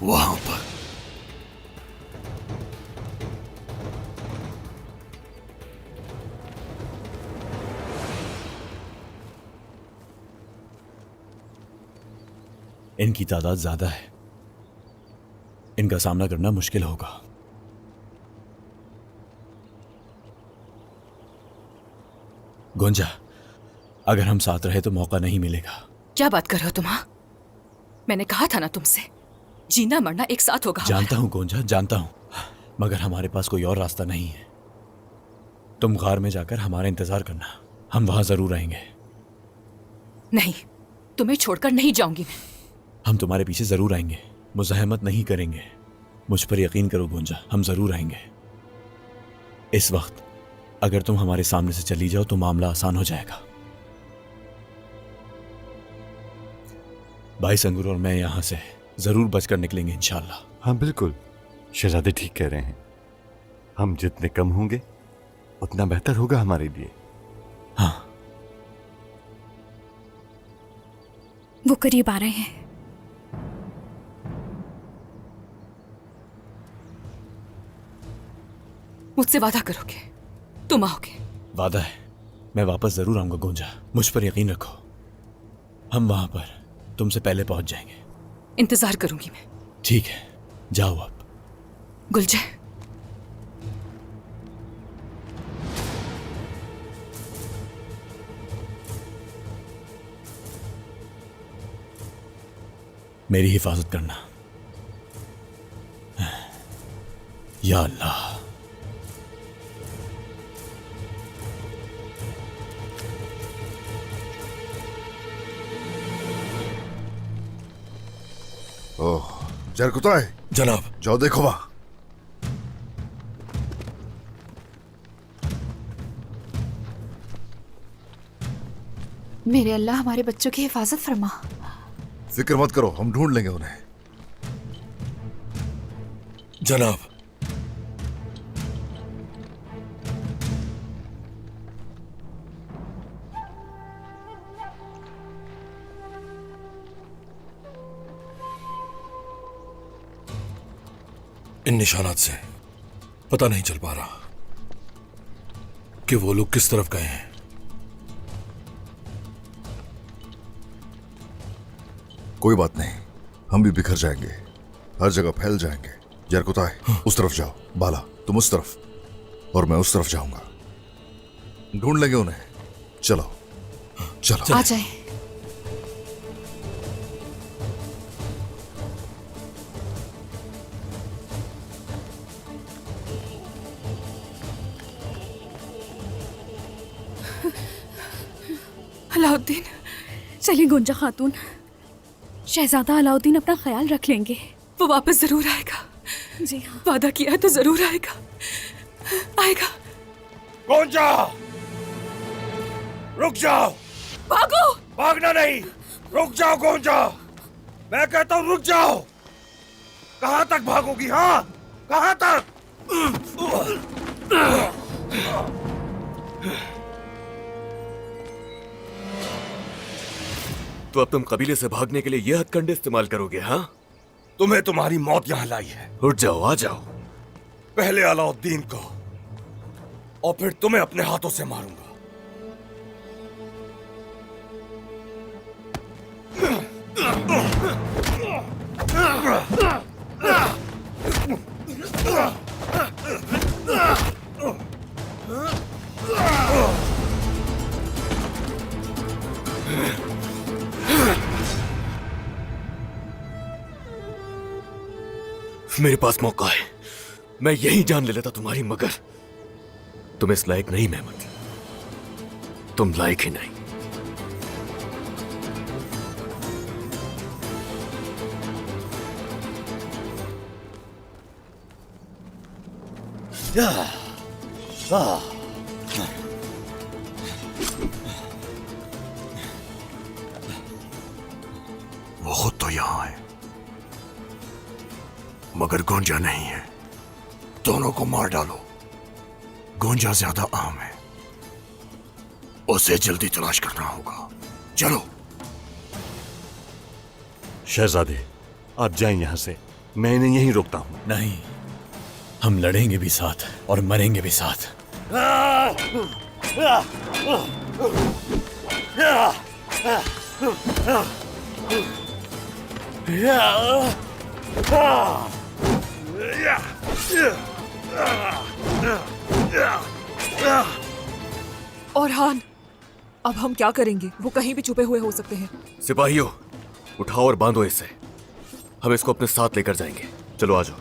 वहां पर। इनकी तादाद ज्यादा है, इनका सामना करना मुश्किल होगा। गोंजा, अगर हम साथ रहे तो मौका नहीं मिलेगा। क्या बात कर रहे हो तुम? हाँ, मैंने कहा था ना तुमसे, जीना मरना एक साथ होगा। जानता हूं गोंजा, जानता हूं, मगर हमारे पास कोई और रास्ता नहीं है। तुम गार में जाकर हमारा इंतजार करना, हम वहां जरूर आएंगे। नहीं, तुम्हें छोड़कर नहीं जाऊंगी मैं। हम तुम्हारे पीछे जरूर आएंगे, मुज़ाहमत नहीं करेंगे। मुझ पर यकीन करो गोंजा, हम जरूर आएंगे। इस वक्त अगर तुम हमारे सामने से चली जाओ तो मामला आसान हो जाएगा। भाई संगूर और मैं यहां से जरूर बचकर निकलेंगे इंशाल्लाह। हाँ बिल्कुल, शहजादे ठीक कह रहे हैं। हम जितने कम होंगे उतना बेहतर होगा हमारे लिए। हाँ, वो करीब आ रहे हैं। मुझसे वादा करोगे तुम आओगे? वादा है, मैं वापस जरूर आऊंगा गोंजा, मुझ पर यकीन रखो। हम वहां पर तुमसे पहले पहुंच जाएंगे। इंतजार करूंगी मैं। ठीक है, जाओ अब। गुलजय, मेरी हिफाजत करना। या अल्लाह। ओह, जरकुताय, जनाब। जाओ देखो वहां। मेरे अल्लाह, हमारे बच्चों की हिफाजत फरमा। फिक्र मत करो, हम ढूंढ लेंगे उन्हें। जनाब, इन निशानात से पता नहीं चल पा रहा कि वो लोग किस तरफ गए हैं। कोई बात नहीं, हम भी बिखर जाएंगे, हर जगह फैल जाएंगे। जरकुताय, उस तरफ जाओ। बाला, तुम उस तरफ और मैं उस तरफ जाऊंगा। ढूंढ लेंगे उन्हें। चलो चलो। आ जाए। अलाउद्दीन। चलिए गुंजा खातून, शहजादा अलाउद्दीन अपना ख्याल रख लेंगे। वो वापस जरूर आएगा। जी हाँ। वादा किया है तो जरूर आएगा, आएगा। गोंजा, रुक जाओ। भागो! भागना नहीं, रुक जाओ गोंजा। मैं कहता हूं रुक जाओ। कहां तक भागोगी? हाँ, कहां तक? तो अब तुम कबीले से भागने के लिए यह हथकंडे इस्तेमाल करोगे? हाँ, तुम्हें तुम्हारी मौत यहां लाई है। उठ जाओ, आ जाओ। पहले अलाउद्दीन को और फिर तुम्हें अपने हाथों से मारूंगा। मेरे पास मौका है, मैं यही जान ले लेता तुम्हारी, मगर तुम इस लायक नहीं मेहमत, तुम लायक ही नहीं। वो खुद तो यहां है, मगर गोंजा नहीं है। दोनों को मार डालो। गोंजा ज्यादा आम है, उसे जल्दी तलाश करना होगा। चलो। शहजादे, आप जाएं यहां से। मैं इन्हें यहीं रोकता हूं। नहीं, हम लड़ेंगे भी साथ और मरेंगे भी साथ। और हान, अब हम क्या करेंगे? वो कहीं भी छुपे हुए हो सकते हैं। सिपाहियों, उठाओ और बांधो इसे। हम इसको अपने साथ लेकर जाएंगे। चलो आ जाओ।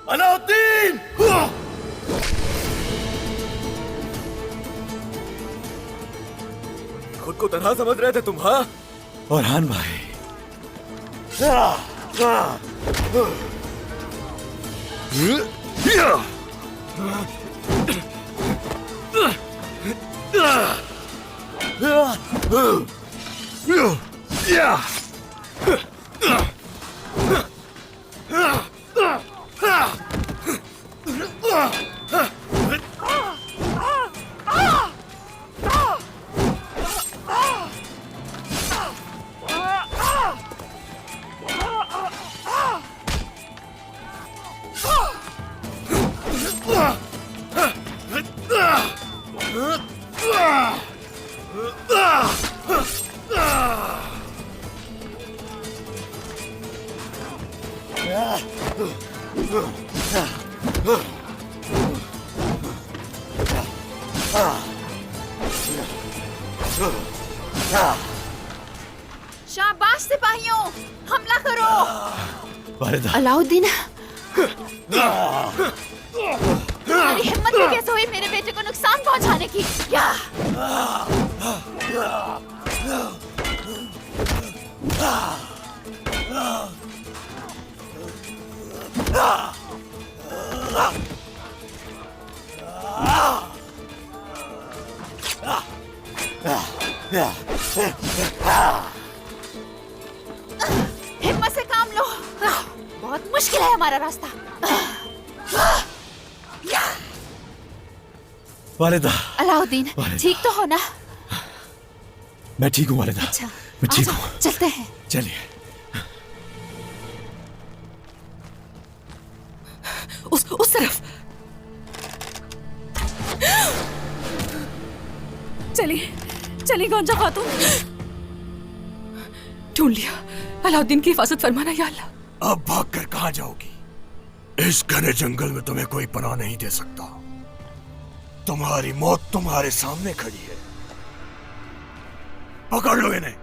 अलाउद्दीन! खुद को तनहा समझ रहे थे तुम, हाँ? औरहान भाई, शाबाश सिपाहियों, हमला करो। वालिदा, अलाउद्दीन, तुम्हारी हिम्मत भी कैसे हुई मेरे बेटे को नुकसान पहुंचाने की? या हिम्मत से काम लो, बहुत मुश्किल है हमारा रास्ता। वालिदा, अलाउद्दीन, वालिदा। ठीक तो हो ना? मैं ठीक हूँ वालिदा। अच्छा, मैं ठीक आजा, हूँ। चलते हैं। चलिए। उस तरफ। चलिए चलिए गोंजा खातून। ढूंढ लिया। अलाउद्दीन की हिफाजत फरमाना या अल्लाह। अब भागकर कहां जाओगी? इस घने जंगल में तुम्हें कोई पनाह नहीं दे सकता। तुम्हारी मौत तुम्हारे सामने खड़ी है। पकड़ लो इन्हें।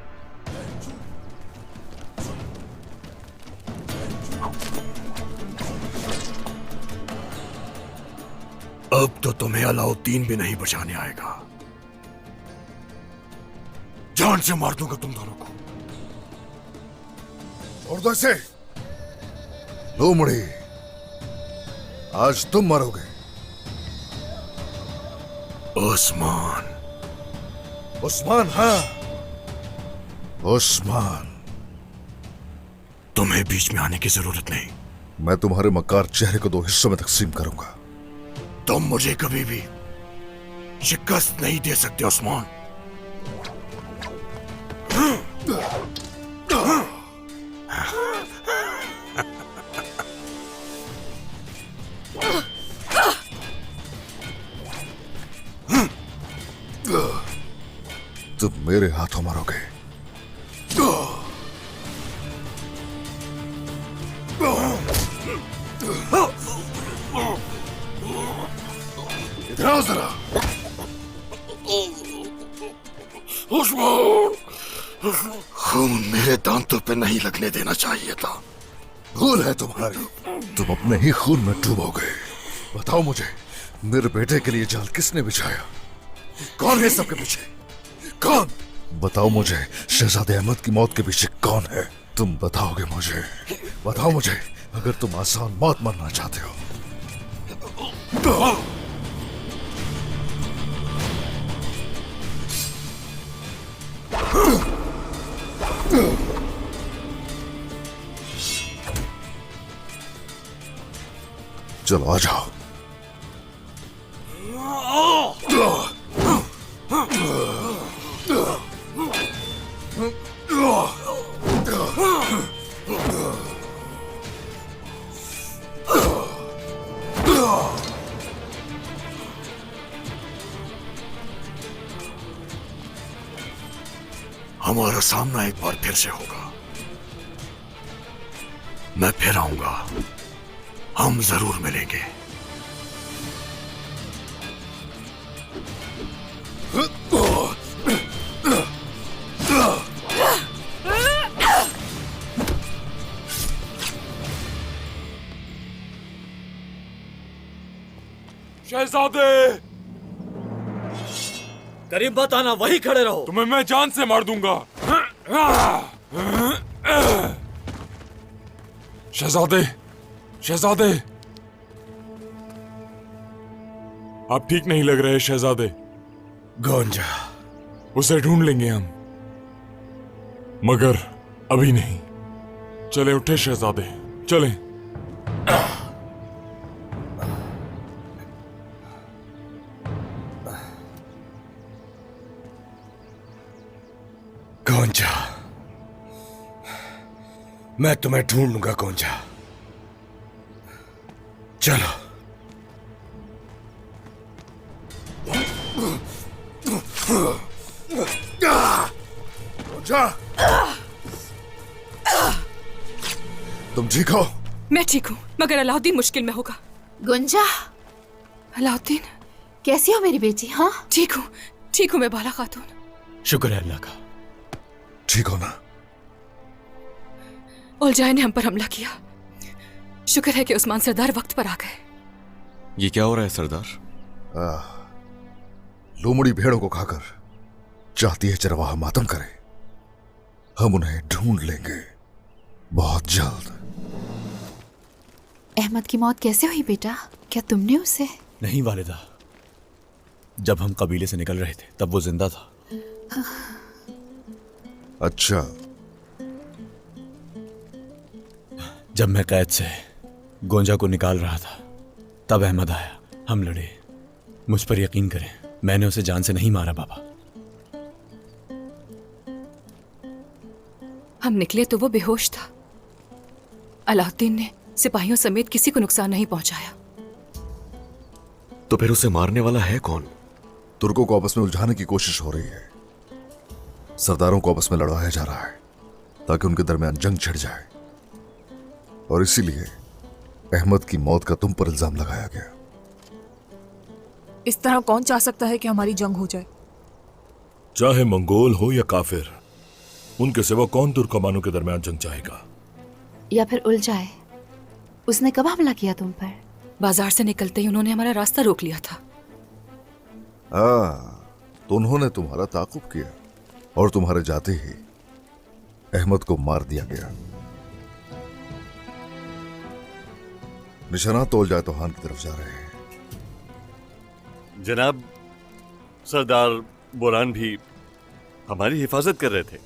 अब तो तुम्हें अलाउद्दीन भी नहीं बचाने आएगा। जान से मार दूंगा तुम दोनों को। छोड़ दो इसे। लो मुड़ी, आज तुम मरोगे। उस्मान। उस्मान? हाँ, उस्मान। तुम्हें बीच में आने की जरूरत नहीं। मैं तुम्हारे मक्कार चेहरे को 2 हिस्सों में तकसीम करूंगा। तुम मुझे कभी भी शिकस्त नहीं दे सकते उस्मान। तुम मेरे हाथों मरोगे। इधर आओ जरा। खून मेरे दांतों पे नहीं लगने देना चाहिए था। भूल है तुम्हारी। तुम अपने ही खून में डूबोगे। बताओ मुझे, मेरे बेटे के लिए जाल किसने बिछाया? कौन है सबके पीछे? कौन? बताओ मुझे, शहजादे अहमद की मौत के पीछे कौन है? तुम बताओगे मुझे, बताओ मुझे, अगर तुम आसान मौत मरना चाहते हो। चलो आ जाओ। हमारा सामना एक बार फिर से होगा। मैं फिर आऊंगा, हम जरूर मिलेंगे। शहजादे, करीब मत आना, वहीं खड़े रहो। तुम्हें मैं जान से मार दूंगा। शहजादे, शहजादे, आप ठीक नहीं लग रहे शहजादे। गोंजा, उसे ढूंढ लेंगे हम, मगर अभी नहीं। चले उठे शहजादे, चले। गोंजा, मैं तुम्हें ढूंढूंगा गोंजा। चलो। गोंजा, तुम ठीक हो? मैं ठीक हूँ, मगर अलाउद्दीन मुश्किल में होगा। गुंजा, अलाउद्दीन, कैसी हो मेरी बेटी? हाँ, ठीक हूँ मैं बाला खातून। शुक्र है अल्लाह का। ठीक हो ना? उलझाए ने हम पर हमला किया। शुक्र है कि उस्मान सरदार वक्त पर आ गए। ये क्या हो रहा है सरदार? लोमड़ी भेड़ों को खाकर चाहती है चरवाहा मातम करे। हम उन्हें ढूंढ लेंगे बहुत जल्द। अहमद की मौत कैसे हुई बेटा? क्या तुमने उसे? नहीं वालिदा, जब हम कबीले से निकल रहे थे तब वो जिंदा था। अच्छा, जब मैं कैद से गोंजा को निकाल रहा था तब अहमद आया, हम लड़े। मुझ पर यकीन करें, मैंने उसे जान से नहीं मारा बाबा। हम निकले तो वो बेहोश था। अलाउद्दीन ने सिपाहियों समेत किसी को नुकसान नहीं पहुंचाया। तो फिर उसे मारने वाला है कौन? तुर्कों को आपस में उलझाने की कोशिश हो रही है। सरदारों को आपस में लड़वाया जा रहा है ताकि उनके दरमियान जंग छिड़ जाए, और इसीलिए अहमद की मौत का तुम पर इल्जाम लगाया गया। इस तरह कौन चाह सकता है कि हमारी जंग हो जाए? चाहे मंगोल हो या काफिर, उनके सिवा कौन तुर्कमानों के दरमियान जंग चाहेगा? या फिर उलझाए? उसने कब हमला किया तुम पर? बाजार से निकलते ही उन्होंने हमारा रास्ता रोक लिया था। तो उन्होंने तुम्हारा ताकुब किया और तुम्हारे जाते ही अहमद को मार दिया गया। निशाना तोल जाए तो हान की तरफ जा रहे हैं। जनाब, सरदार बोरान भी हमारी हिफाजत कर रहे थे,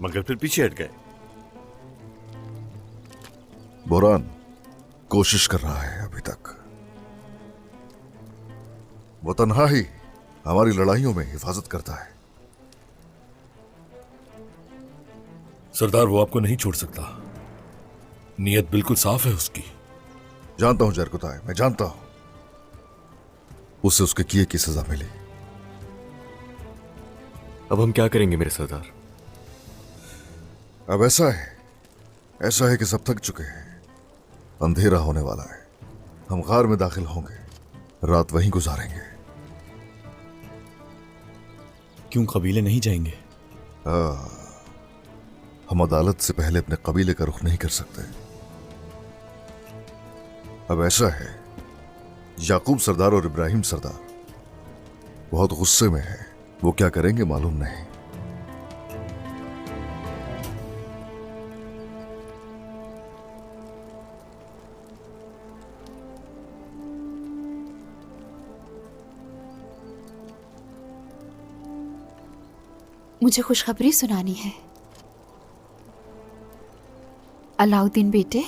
मगर फिर पीछे हट गए। बोरान कोशिश कर रहा है अभी तक। वो तन्हा ही हमारी लड़ाइयों में हिफाजत करता है। सरदार, वो आपको नहीं छोड़ सकता। नीयत बिल्कुल साफ है उसकी। जानता हूं जरकुताय, मैं जानता हूं। उसे उसके किए की सजा मिली। अब हम क्या करेंगे मेरे सरदार? अब ऐसा है कि सब थक चुके हैं। अंधेरा होने वाला है। हम गार में दाखिल होंगे, रात वहीं गुजारेंगे। क्यों कबीले नहीं जाएंगे? हम अदालत से पहले अपने कबीले का रुख नहीं कर सकते। अब ऐसा है, याकूब सरदार और इब्राहिम सरदार बहुत गुस्से में है। वो क्या करेंगे मालूम नहीं। मुझे खुशखबरी सुनानी है। अलाउद्दीन बेटे,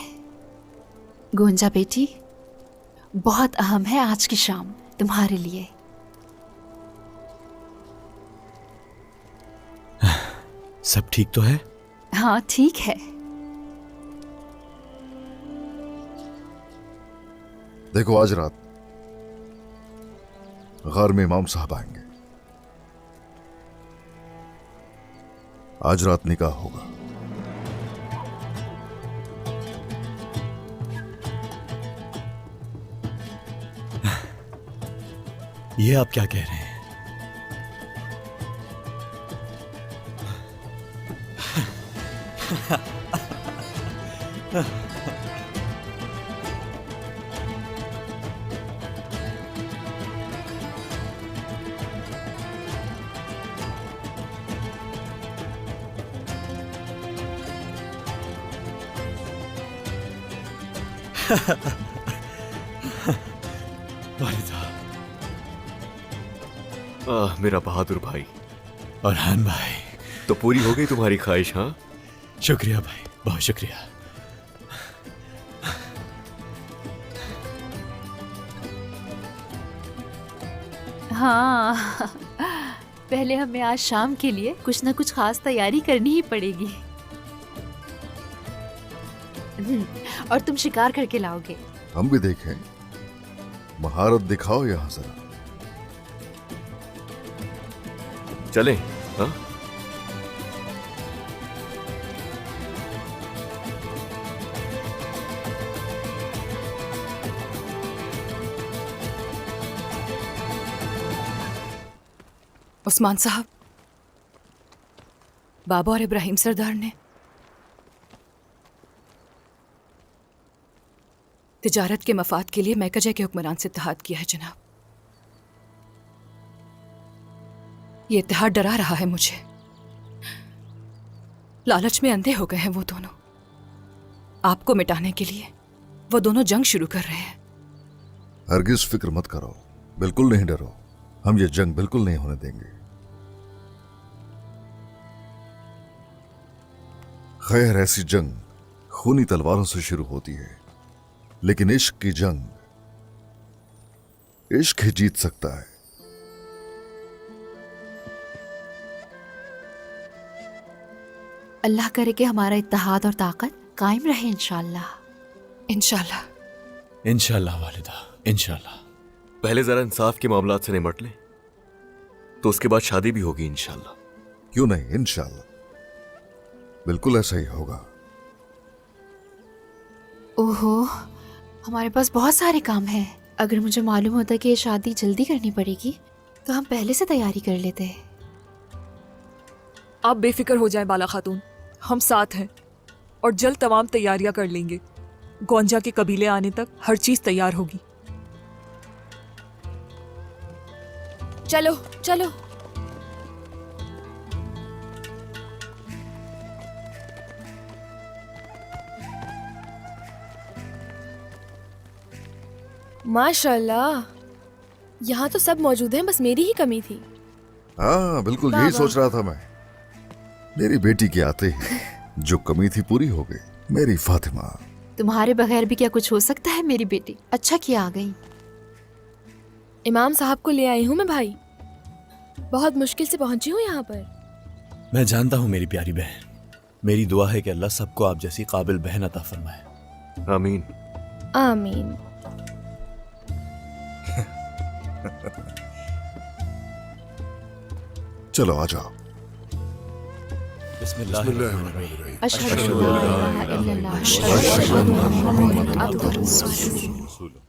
गोंजा बेटी, बहुत अहम है आज की शाम तुम्हारे लिए। सब ठीक तो है? हाँ ठीक है। देखो, आज रात गार में इमाम साहब आएंगे। आज रात निकाह होगा। ये आप क्या कह रहे हैं? वालिदा मेरा बहादुर भाई। और हान भाई, तो पूरी हो गई तुम्हारी ख्वाहिश? हाँ, शुक्रिया भाई, बहुत शुक्रिया। हाँ पहले हमें आज शाम के लिए कुछ ना कुछ खास तैयारी करनी ही पड़ेगी। और तुम शिकार करके लाओगे। हम भी देखें, महारत दिखाओ यहां जरा। चलें? हाँ, उस्मान साहब, बाबा और इब्राहिम सरदार ने तिजारत के मफाद के लिए मैकजे के हुक्मरान से इत्तेहाद किया है जनाब। ये इत्तेहाद डरा रहा है मुझे। लालच में अंधे हो गए हैं वो दोनों। आपको मिटाने के लिए वो दोनों जंग शुरू कर रहे हैं। हरगिज फिक्र मत करो, बिल्कुल नहीं डरो। हम ये जंग बिल्कुल नहीं होने देंगे। खैर, ऐसी जंग खूनी तलवारों से शुरू होती है, लेकिन इश्क की जंग इश्क ही जीत सकता है। अल्लाह करे कि हमारा इत्तेहाद और ताकत कायम रहे इंशाल्लाह। इंशाल्लाह। इंशाल्लाह वालिदा, इंशाल्लाह। पहले जरा इंसाफ के मामलात से निमट लें, तो उसके बाद शादी भी होगी इंशाल्लाह। क्यों नहीं, इंशाल्लाह बिल्कुल ऐसा ही होगा। ओहो, हमारे पास बहुत सारे काम हैं। अगर मुझे मालूम होता कि ये शादी जल्दी करनी पड़ेगी तो हम पहले से तैयारी कर लेते। आप बेफिक्र हो जाएं बाला खातून, हम साथ हैं और जल्द तमाम तैयारियां कर लेंगे। गोंजा के कबीले आने तक हर चीज तैयार होगी। चलो चलो। माशाल्लाह, यहाँ तो सब मौजूद हैं, बस मेरी ही कमी थी। हाँ, बिल्कुल यही सोच रहा था मैं। मेरी बेटी के आते ही जो कमी थी पूरी हो गई। मेरी फातिमा। तुम्हारे बगैर भी क्या कुछ हो सकता है मेरी बेटी? अच्छा किया आ गई। इमाम साहब को ले आई हूँ मैं भाई, बहुत मुश्किल से पहुंची हूँ यहाँ पर। मैं जानता हूँ मेरी प्यारी बहन। मेरी दुआ है कि अल्लाह सबको आप जैसी काबिल बहन अता फरमाए। आमीन। आमीन। चलो आ जाओ। बिस्मिल्लाहिर्रहमानिर्रहीम। अशहदु अल्ला इलाहा इल्लल्लाह व अशहदु अन्ना मुहम्मदन अब्दुहु व रसूलुहु।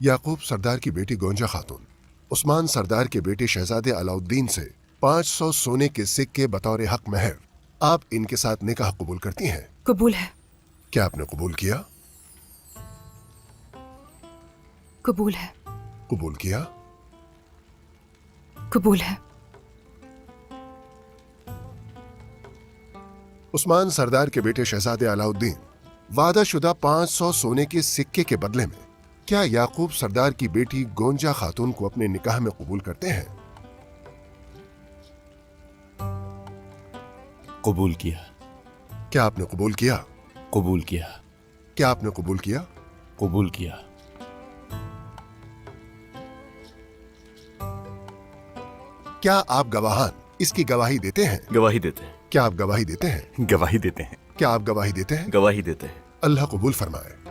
याकूब सरदार की बेटी गोंजा खातून उस्मान सरदार के बेटे शहजादे अलाउद्दीन से 500 सोने के सिक्के बतौर हक महर आप इनके साथ निकाह कबूल करती हैं? कबूल है। क्या आपने कबूल किया? कबूल है। कबूल किया? कबूल है। उस्मान सरदार के बेटे शहजादे अलाउद्दीन वादा शुदा 500 सोने के सिक्के के बदले में क्या याकूब सरदार की बेटी गोंजा खातून को अपने निकाह में कबूल करते हैं? कबूल किया। क्या आपने कबूल किया? कबूल किया। क्या आपने कबूल किया? कबूल किया। क्या आप गवाहान इसकी गवाही देते हैं? गवाही देते हैं। क्या आप गवाही देते हैं? गवाही देते हैं। क्या आप गवाही देते हैं? गवाही देते हैं। अल्लाह कबूल फरमाए।